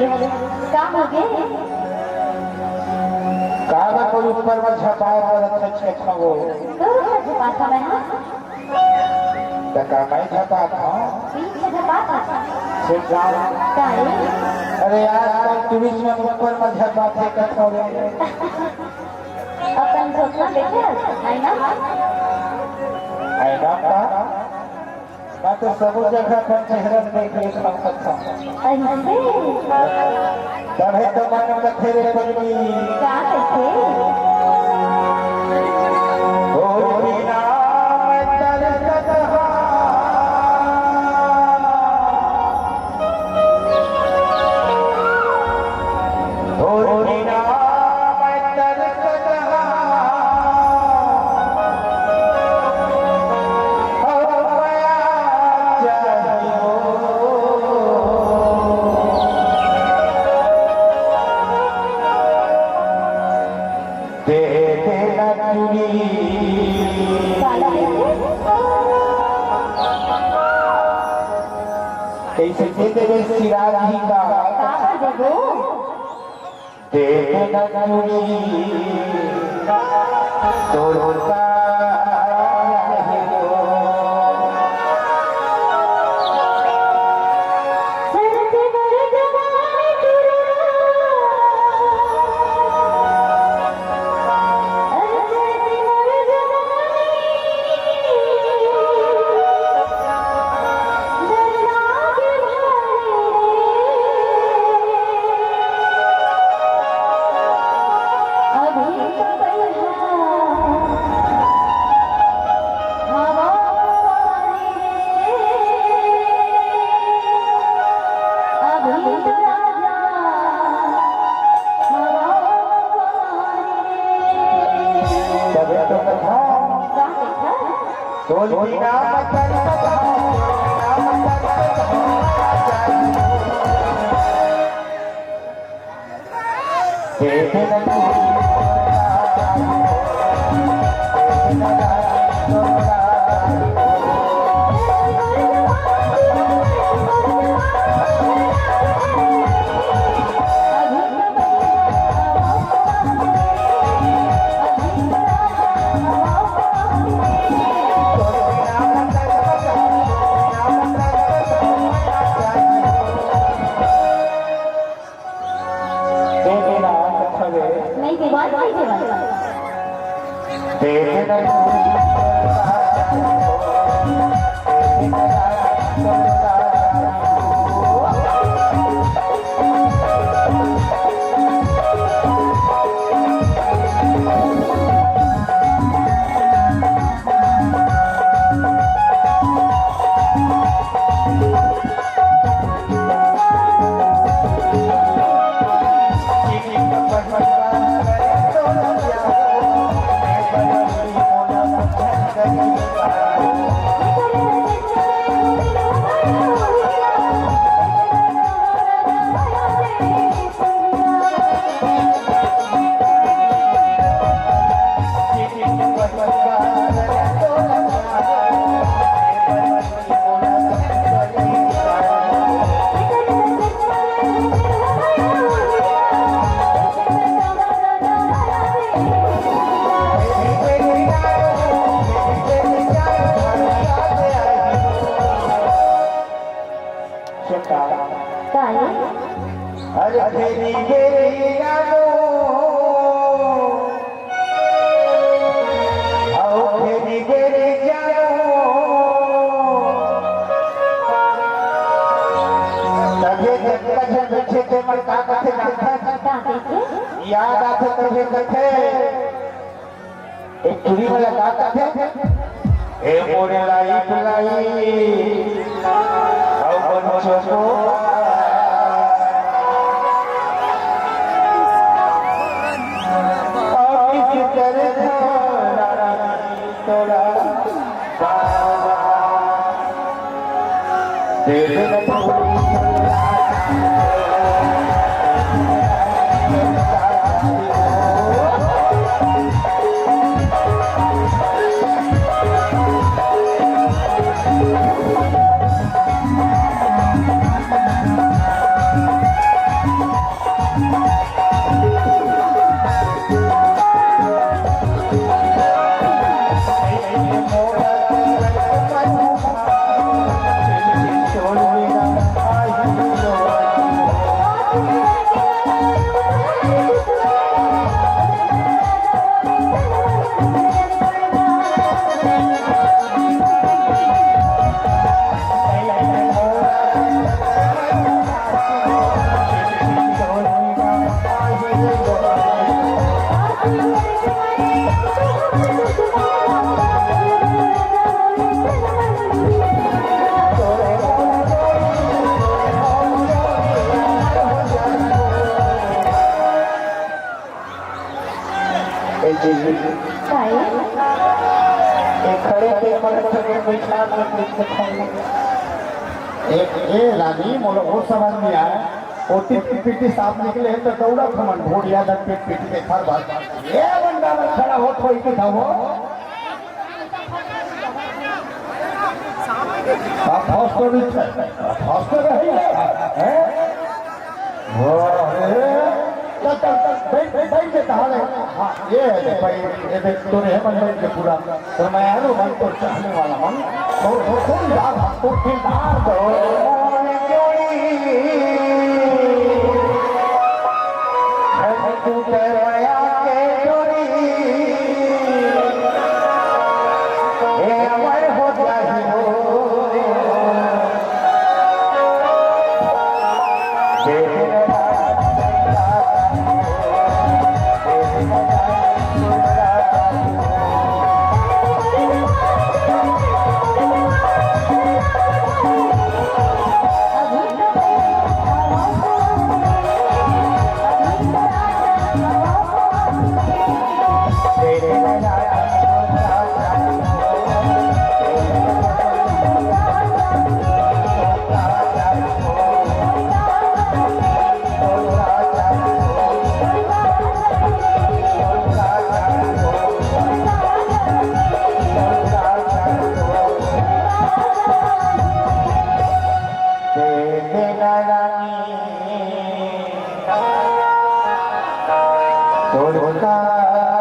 काम हो गए कागज को ऊपर में छपाया और अच्छा छपा वो छपा था मैं तका मैं छपा था पीछे छपा था सिर्फ अरे यार टूरिस्ट में ऊपर में छपा थे कथा रे अपन सोचना देखे आईना का मैं तो सब जगह पर चेहरा देख लेता हूँ कथा तभी तो मन कथे रे पगली क्या कहते कैसे देवे सिराज ही का देवे नगरी तोड़ता याद आते कभी कथे एक चूड़ी वाला गाता थे ए मोरे लाई पिलाई अब बच्चों को किसी तरह तोड़ा दे दे काय खड़े के मन सके बैठा एक ए रानी मोलो और समझ में आया ओटी पीटी साफ निकले तो दौड़ा खमन घोड़िया दर पेट पीटी के खर बात ये बंदा में खड़ा हो कोई की था वो आप हॉस्टल रही है वो चल बैठ के कहा हाँ ये है भाई ये देख तो है मन के पूरा तो मैं आलू मन तो चाहने वाला मन तो थोड़ी याद तो किरदार दो तू करवाया के जोड़ी ए अमर हो जाही हो तोड़का